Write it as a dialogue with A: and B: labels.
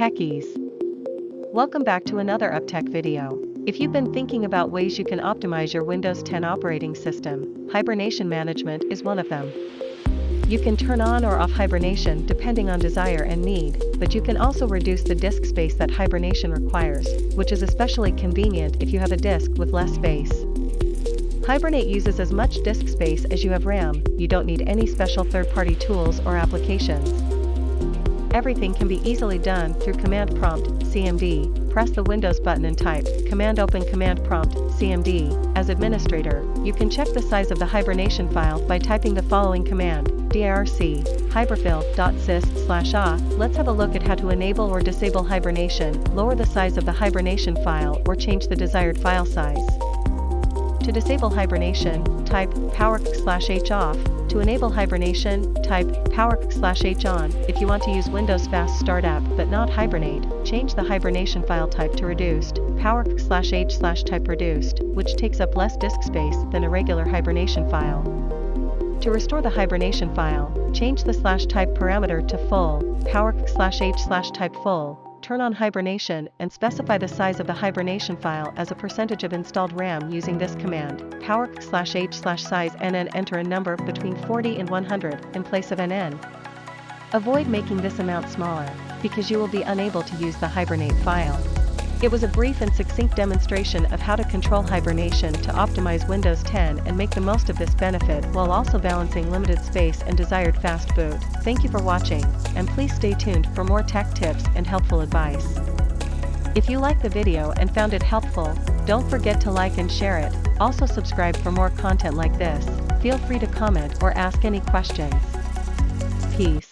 A: Techies. Welcome back to another UpTech video. If you've been thinking about ways you can optimize your Windows 10 operating system, hibernation management is one of them. You can turn on or off hibernation depending on desire and need, but you can also reduce the disk space that hibernation requires, which is especially convenient if you have a disk with less space. Hibernate uses as much disk space as you have RAM. You don't need any special third-party tools or applications. Everything can be easily done through Command Prompt, CMD. Press the Windows button and type Command Open Command Prompt, CMD. As administrator, you can check the size of the hibernation file by typing the following command, dirc hyberfill.sys/a. Let's have a look at how to enable or disable hibernation, lower the size of the hibernation file, or change the desired file size. To disable hibernation, type /h off. To enable hibernation, type /h on. If you want to use Windows Fast Startup but not Hibernate, change the hibernation file type to reduced, /h/type reduced, which takes up less disk space than a regular hibernation file. To restore the hibernation file, change the /type parameter to full, /h/type full. Turn on hibernation and specify the size of the hibernation file as a percentage of installed RAM using this command, /h/size nn. Enter a number between 40 and 100 in place of nn. Avoid making this amount smaller, because you will be unable to use the Hibernate file. It was a brief and succinct demonstration of how to control hibernation to optimize Windows 10 and make the most of this benefit while also balancing limited space and desired fast boot. Thank you for watching, and please stay tuned for more tech tips and helpful advice. If you liked the video and found it helpful, don't forget to like and share it. Also subscribe for more content like this. Feel free to comment or ask any questions. Peace.